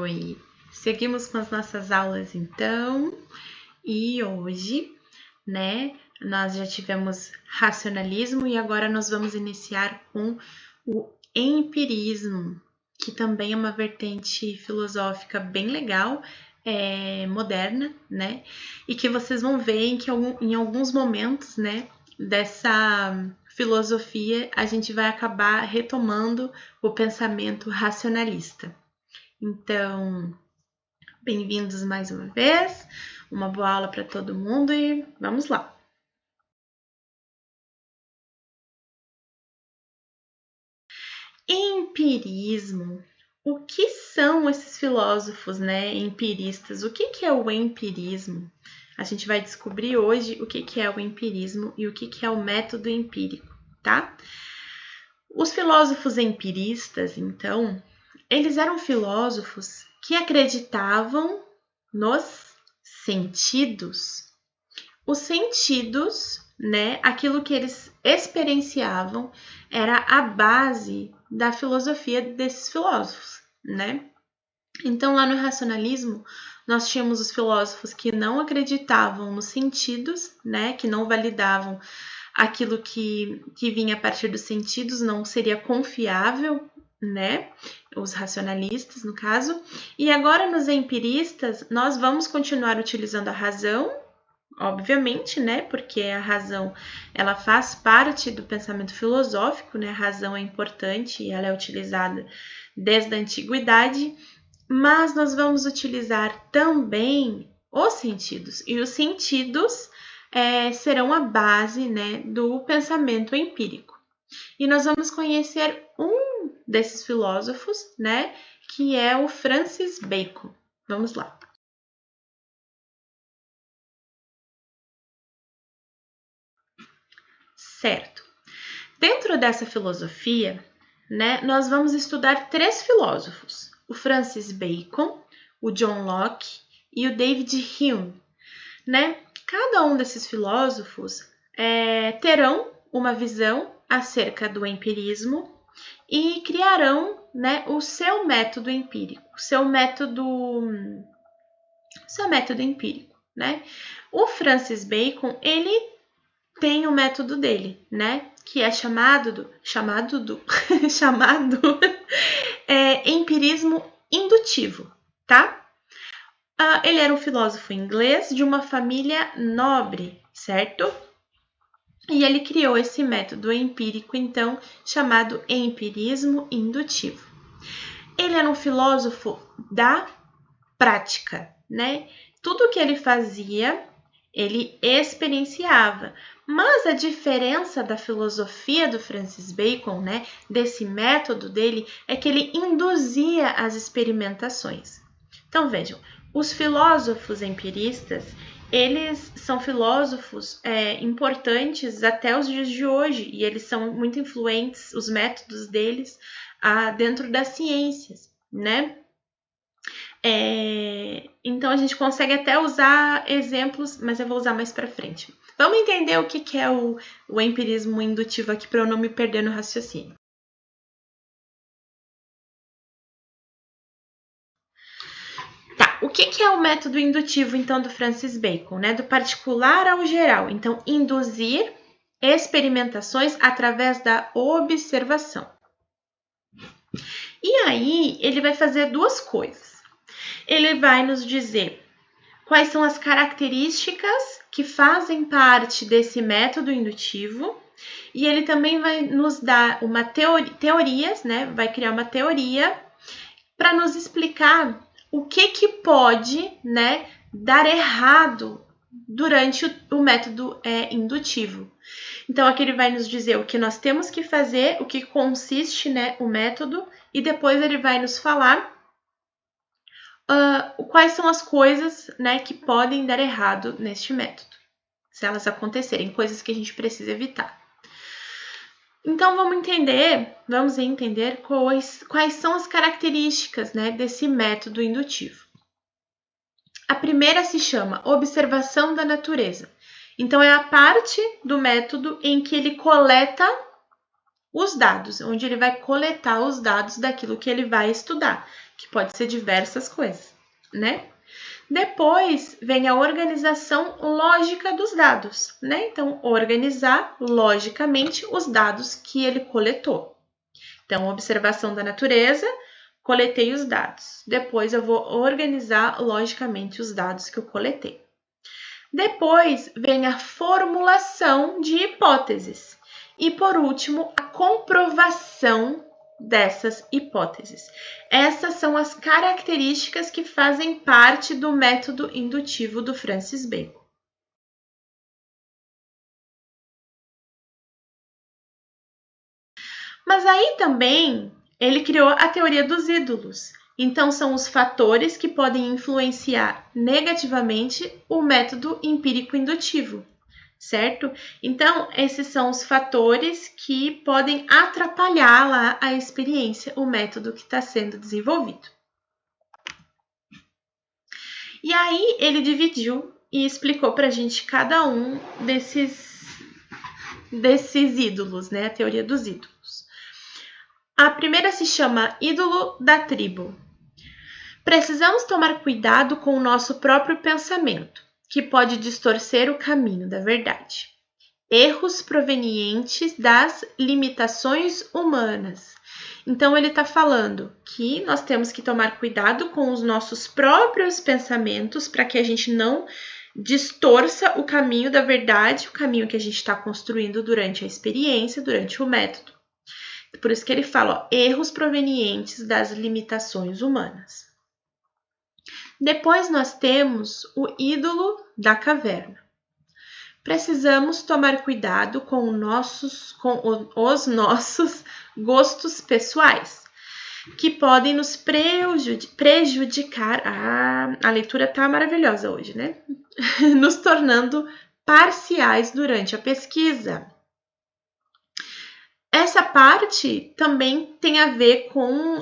Oi! Seguimos com as nossas aulas então, e hoje, nós já tivemos racionalismo e agora nós vamos iniciar com o empirismo, que também é uma vertente filosófica bem legal, moderna, e que vocês vão ver que em alguns momentos, dessa filosofia a gente vai acabar retomando o pensamento racionalista. Então, bem-vindos mais uma vez, uma boa aula para todo mundo e vamos lá. Empirismo. O que são esses filósofos, empiristas? O que é o empirismo? A gente vai descobrir hoje o que é o empirismo e o que é o método empírico, tá? Os filósofos empiristas, então, eles eram filósofos que acreditavam nos sentidos. Os sentidos, aquilo que eles experienciavam, era a base da filosofia desses filósofos, Então, lá no racionalismo, nós tínhamos os filósofos que não acreditavam nos sentidos, que não validavam aquilo que vinha a partir dos sentidos, não seria confiável, os racionalistas, no caso. E agora, nos empiristas, nós vamos continuar utilizando a razão, obviamente, porque a razão, ela faz parte do pensamento filosófico, A razão é importante e ela é utilizada desde a antiguidade, mas nós vamos utilizar também os sentidos. E os sentidos serão a base, do pensamento empírico. E nós vamos conhecer um desses filósofos, que é o Francis Bacon. Vamos lá. Certo. Dentro dessa filosofia, nós vamos estudar 3 filósofos: o Francis Bacon, o John Locke e o David Hume, Cada um desses filósofos terão uma visão acerca do empirismo e criarão, o seu método empírico, o seu método empírico, O Francis Bacon, ele tem o método dele, que é chamado empirismo indutivo, tá? Ele era um filósofo inglês de uma família nobre, certo? E ele criou esse método empírico, então, chamado empirismo indutivo. Ele era um filósofo da prática, Tudo que ele fazia, ele experienciava. Mas a diferença da filosofia do Francis Bacon, desse método dele, é que ele induzia as experimentações. Então, vejam, os filósofos empiristas, eles são filósofos importantes até os dias de hoje, e eles são muito influentes, os métodos deles, dentro das ciências, Então, a gente consegue até usar exemplos, mas eu vou usar mais para frente. Vamos entender o que é o empirismo indutivo aqui para eu não me perder no raciocínio. Tá, o que é o método indutivo, então, do Francis Bacon, Do particular ao geral. Então, induzir experimentações através da observação. E aí, ele vai fazer 2 coisas. Ele vai nos dizer quais são as características que fazem parte desse método indutivo, e ele também vai nos dar uma teorias, vai criar uma teoria para nos explicar o que pode, dar errado durante o método indutivo. Então, aqui ele vai nos dizer o que nós temos que fazer, o que consiste, o método, e depois ele vai nos falar quais são as coisas, que podem dar errado neste método, se elas acontecerem, coisas que a gente precisa evitar. Então, vamos entender quais são as características, desse método indutivo. A primeira se chama observação da natureza. Então, é a parte do método em que ele coleta os dados, onde ele vai coletar os dados daquilo que ele vai estudar. que pode ser diversas coisas, né? Depois vem a organização lógica dos dados, né? Então, organizar logicamente os dados que ele coletou. Então, observação da natureza, coletei os dados. Depois eu vou organizar logicamente os dados que eu coletei. Depois vem a formulação de hipóteses. E por último, a comprovação dessas hipóteses. Essas são as características que fazem parte do método indutivo do Francis Bacon. Mas aí também ele criou a teoria dos ídolos. Então, são os fatores que podem influenciar negativamente o método empírico indutivo, certo? Então, esses são os fatores que podem atrapalhar lá a experiência, o método que está sendo desenvolvido. E aí, ele dividiu e explicou para a gente cada um desses ídolos, né? A teoria dos ídolos. A primeira se chama ídolo da tribo. Precisamos tomar cuidado com o nosso próprio pensamento, que pode distorcer o caminho da verdade. Erros provenientes das limitações humanas. Então, ele está falando que nós temos que tomar cuidado com os nossos próprios pensamentos para que a gente não distorça o caminho da verdade, o caminho que a gente está construindo durante a experiência, durante o método. Por isso que ele fala, erros provenientes das limitações humanas. Depois nós temos o ídolo da caverna. Precisamos tomar cuidado com os nossos gostos pessoais, que podem nos prejudicar. A leitura tá maravilhosa hoje, né? Nos tornando parciais durante a pesquisa. Essa parte também tem a ver com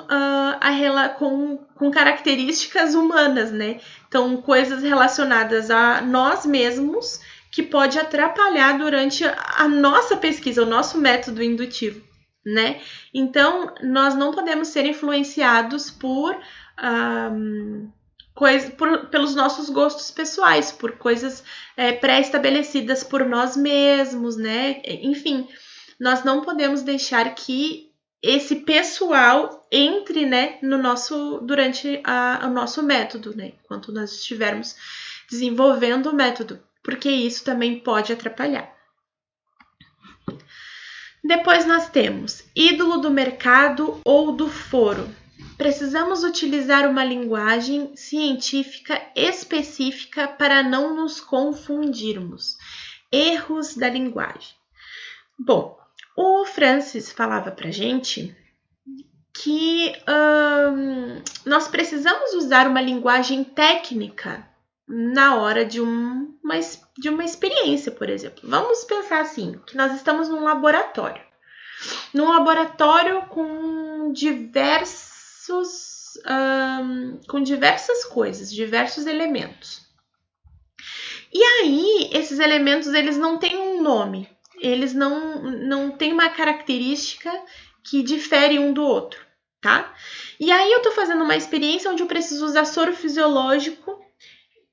características humanas, né? Então, coisas relacionadas a nós mesmos que pode atrapalhar durante a nossa pesquisa, o nosso método indutivo, né? Então, nós não podemos ser influenciados pelos nossos gostos pessoais, por coisas pré-estabelecidas por nós mesmos, né? Enfim, nós não podemos deixar que esse pessoal entre, né, durante o nosso método, né, enquanto nós estivermos desenvolvendo o método, porque isso também pode atrapalhar. Depois nós temos ídolo do mercado ou do foro. Precisamos utilizar uma linguagem científica específica para não nos confundirmos. Erros da linguagem. Bom, o Francis falava pra gente que nós precisamos usar uma linguagem técnica na hora de uma experiência, por exemplo. Vamos pensar assim, que nós estamos num laboratório. Num laboratório com diversas coisas, diversos elementos. E aí, esses elementos, eles não têm um nome. Eles não têm uma característica que difere um do outro, tá? E aí eu tô fazendo uma experiência onde eu preciso usar soro fisiológico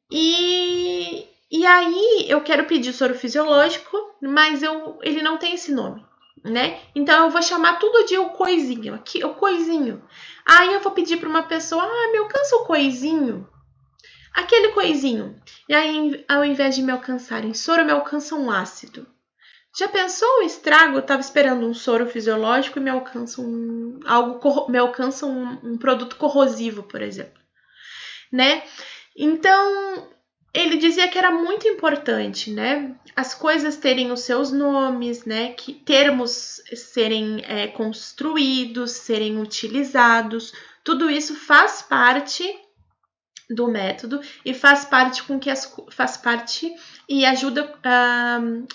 e aí eu quero pedir soro fisiológico, mas ele não tem esse nome, né? Então eu vou chamar tudo de o coisinho, aqui, o coisinho. Aí eu vou pedir para uma pessoa, me alcança o coisinho. Aquele coisinho. E aí, ao invés de me alcançarem soro, me alcança um ácido. Já pensou o estrago? Eu estava esperando um soro fisiológico e me alcança um produto corrosivo, por exemplo, né? Então, ele dizia que era muito importante, né? As coisas terem os seus nomes, né? Que termos serem construídos, serem utilizados. Tudo isso faz parte do método e faz parte e ajuda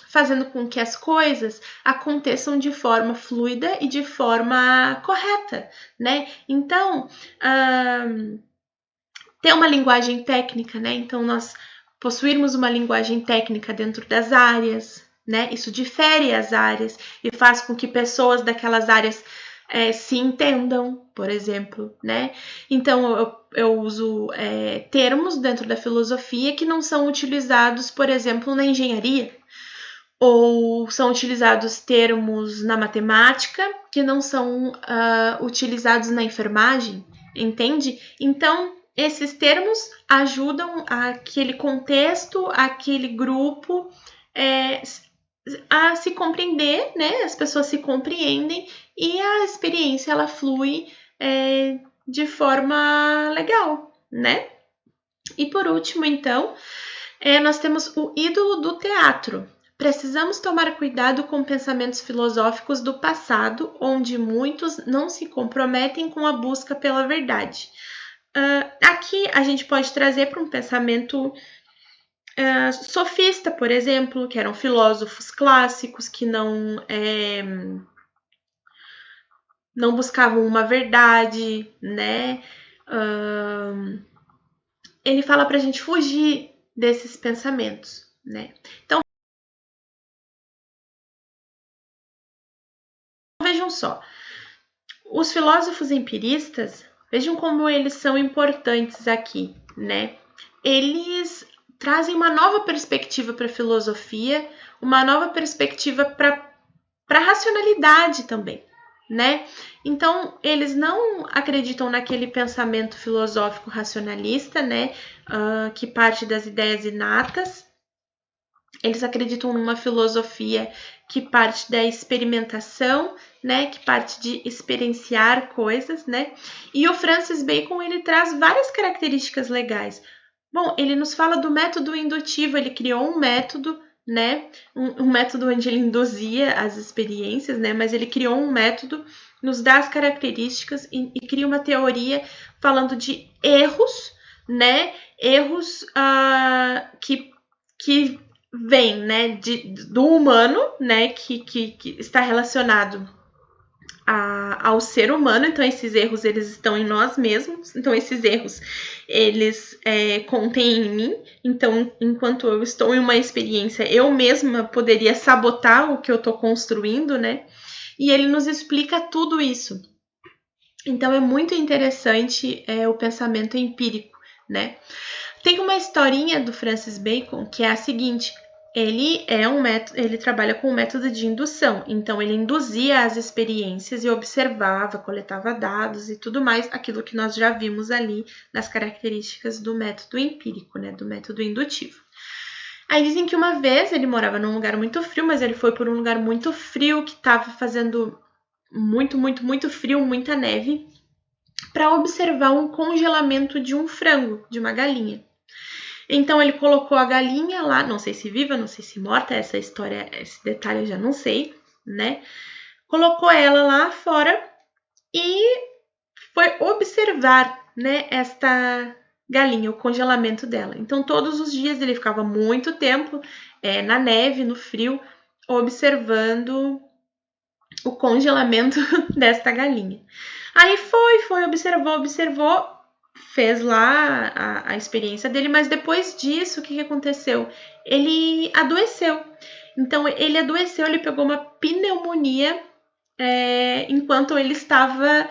fazendo com que as coisas aconteçam de forma fluida e de forma correta, né? Então, ter uma linguagem técnica, né? Então, nós possuirmos uma linguagem técnica dentro das áreas, né? Isso difere as áreas e faz com que pessoas daquelas áreas se entendam, por exemplo, né? Então, eu uso termos dentro da filosofia que não são utilizados, por exemplo, na engenharia, ou são utilizados termos na matemática que não são utilizados na enfermagem, entende? Então, esses termos ajudam aquele contexto, aquele grupo a se compreender, né? As pessoas se compreendem e a experiência ela flui de forma legal, né? E por último, então, nós temos o ídolo do teatro. Precisamos tomar cuidado com pensamentos filosóficos do passado, onde muitos não se comprometem com a busca pela verdade. Aqui a gente pode trazer para um pensamento sofista, por exemplo, que eram filósofos clássicos que não buscavam uma verdade, né? Ele fala para a gente fugir desses pensamentos, né? Então, vejam só, os filósofos empiristas, vejam como eles são importantes aqui, né? Eles trazem uma nova perspectiva para a filosofia, uma nova perspectiva para a racionalidade também, né? Então, eles não acreditam naquele pensamento filosófico racionalista, né? Que parte das ideias inatas. Eles acreditam numa filosofia que parte da experimentação, né? Que parte de experienciar coisas, né? E o Francis Bacon, ele traz várias características legais. Bom, ele nos fala do método indutivo, ele criou um método, né? Um método onde ele induzia as experiências, né? Mas ele criou um método, nos dá as características e cria uma teoria falando de erros, né? Erros que vem, né, do humano, né, que está relacionado ao ser humano. Então, esses erros, eles estão em nós mesmos. Então, esses erros, eles contêm em mim. Então, enquanto eu estou em uma experiência, eu mesma poderia sabotar o que eu estou construindo, né? E ele nos explica tudo isso. Então, é muito interessante o pensamento empírico, né? Tem uma historinha do Francis Bacon que é a seguinte: ele trabalha com o método de indução, então ele induzia as experiências e observava, coletava dados e tudo mais, aquilo que nós já vimos ali nas características do método empírico, né, do método indutivo. Aí dizem que uma vez ele morava num lugar muito frio, mas ele foi por um lugar muito frio que estava fazendo muito, muito, muito frio, muita neve, para observar um congelamento de um frango, de uma galinha. Então ele colocou a galinha lá, não sei se viva, não sei se morta, essa história, esse detalhe eu já não sei, né? Colocou ela lá fora e foi observar, né, esta galinha, o congelamento dela. Então todos os dias ele ficava muito tempo na neve, no frio, observando o congelamento desta galinha. Aí observou, fez lá a experiência dele, mas depois disso, o que aconteceu? Ele adoeceu. Então, ele adoeceu, ele pegou uma pneumonia enquanto ele estava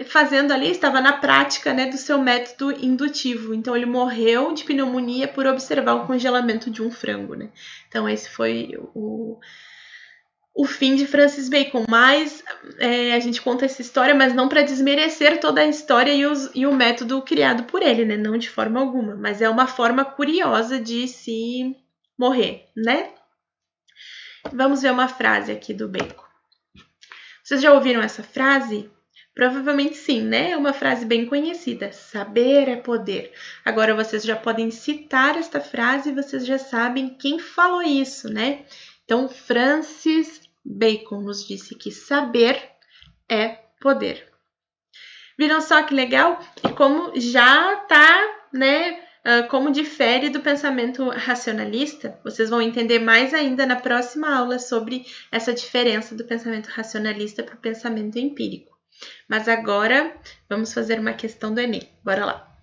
fazendo ali, estava na prática, né, do seu método indutivo. Então, ele morreu de pneumonia por observar o congelamento de um frango, né? Então, esse foi o fim de Francis Bacon, mas a gente conta essa história, mas não para desmerecer toda a história e o método criado por ele, né? Não de forma alguma, mas é uma forma curiosa de se morrer, né? Vamos ver uma frase aqui do Bacon. Vocês já ouviram essa frase? Provavelmente sim, né? É uma frase bem conhecida. Saber é poder. Agora vocês já podem citar esta frase e vocês já sabem quem falou isso, né? Então, Francis Bacon nos disse que saber é poder. Viram só que legal? E como já tá, né? Como difere do pensamento racionalista, vocês vão entender mais ainda na próxima aula sobre essa diferença do pensamento racionalista para o pensamento empírico. Mas agora vamos fazer uma questão do Enem. Bora lá.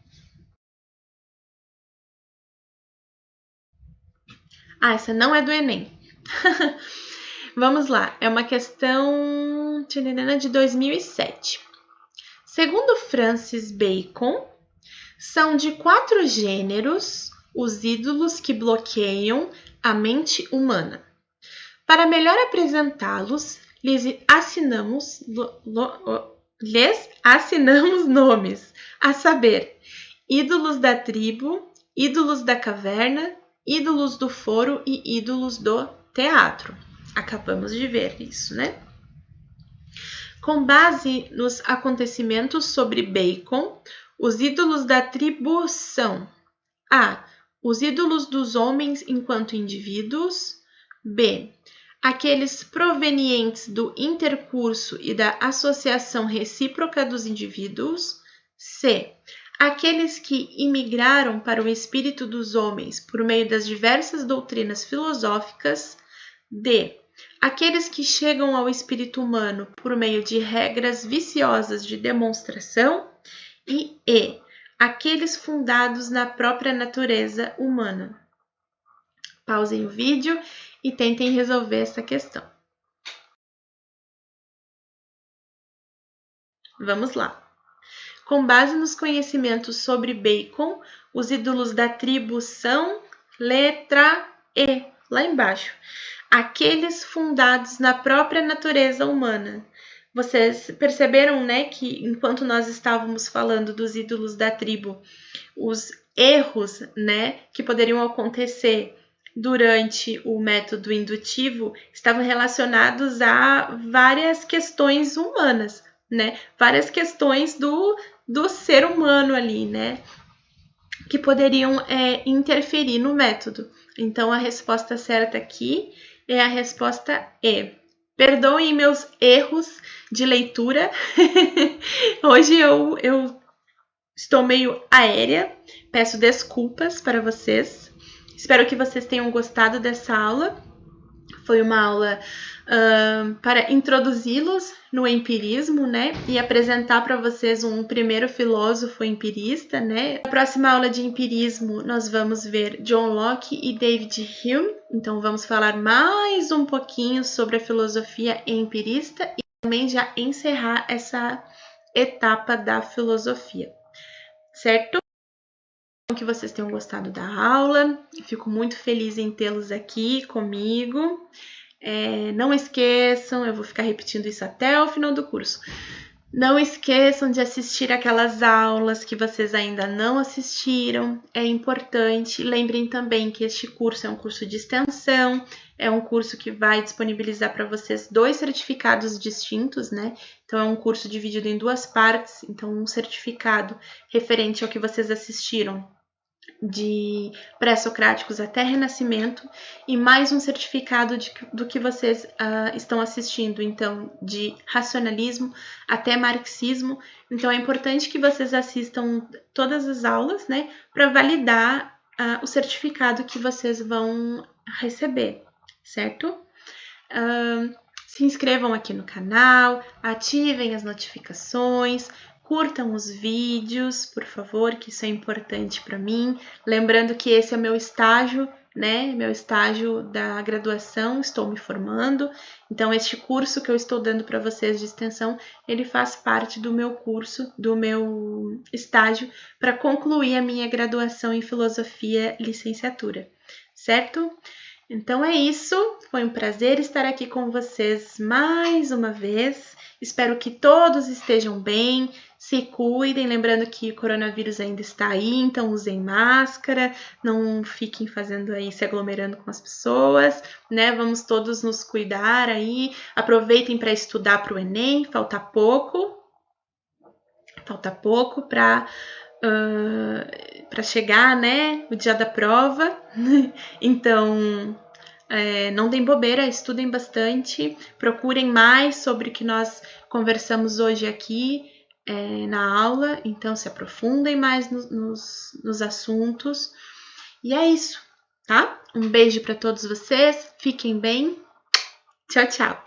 Essa não é do Enem. Vamos lá, é uma questão de 2007. Segundo Francis Bacon, são de 4 gêneros os ídolos que bloqueiam a mente humana. Para melhor apresentá-los, lhes assinamos nomes, a saber, ídolos da tribo, ídolos da caverna, ídolos do foro e ídolos do teatro. Acabamos de ver isso, né? Com base nos acontecimentos sobre Bacon, os ídolos da tribo são A. Os ídolos dos homens enquanto indivíduos. B. Aqueles provenientes do intercurso e da associação recíproca dos indivíduos. C. Aqueles que imigraram para o espírito dos homens por meio das diversas doutrinas filosóficas. D. Aqueles que chegam ao espírito humano por meio de regras viciosas de demonstração. E E. Aqueles fundados na própria natureza humana. Pausem o vídeo e tentem resolver essa questão. Vamos lá. Com base nos conhecimentos sobre Bacon, os ídolos da tribo são letra E, lá embaixo. Aqueles fundados na própria natureza humana. Vocês perceberam, né, que enquanto nós estávamos falando dos ídolos da tribo, os erros, né, que poderiam acontecer durante o método indutivo estavam relacionados a várias questões humanas, né? Várias questões do ser humano ali, né? Que poderiam interferir no método. Então, a resposta certa aqui é a resposta E. Perdoem meus erros de leitura. Hoje eu estou meio aérea. Peço desculpas para vocês. Espero que vocês tenham gostado dessa aula. Foi uma aula para introduzi-los no empirismo, né? E apresentar para vocês um primeiro filósofo empirista, né? Na próxima aula de empirismo, nós vamos ver John Locke e David Hume. Então, vamos falar mais um pouquinho sobre a filosofia empirista e também já encerrar essa etapa da filosofia, certo? Que vocês tenham gostado da aula. Fico muito feliz em tê-los aqui comigo. Não esqueçam, eu vou ficar repetindo isso até o final do curso. Não esqueçam de assistir aquelas aulas que vocês ainda não assistiram. É importante. Lembrem também que este curso é um curso de extensão. É um curso que vai disponibilizar para vocês 2 certificados distintos, né? Então, é um curso dividido em 2 partes. Então, um certificado referente ao que vocês assistiram de pré-socráticos até Renascimento e mais um certificado do que vocês estão assistindo, então, de racionalismo até marxismo. Então, é importante que vocês assistam todas as aulas, né, para validar o certificado que vocês vão receber, certo? Se inscrevam aqui no canal, ativem as notificações, curtam os vídeos, por favor, que isso é importante para mim. Lembrando que esse é meu estágio, né? Meu estágio da graduação, estou me formando. Então, este curso que eu estou dando para vocês de extensão, ele faz parte do meu curso, do meu estágio, para concluir a minha graduação em filosofia licenciatura, certo? Então é isso, foi um prazer estar aqui com vocês mais uma vez. Espero que todos estejam bem, se cuidem, lembrando que o coronavírus ainda está aí, então usem máscara, não fiquem fazendo aí, se aglomerando com as pessoas, né? Vamos todos nos cuidar aí, aproveitem para estudar para o Enem, falta pouco para chegar, né, o dia da prova. Então, não deem bobeira, estudem bastante, procurem mais sobre o que nós conversamos hoje aqui na aula, então se aprofundem mais nos assuntos. E é isso, tá? Um beijo para todos vocês, fiquem bem, tchau, tchau!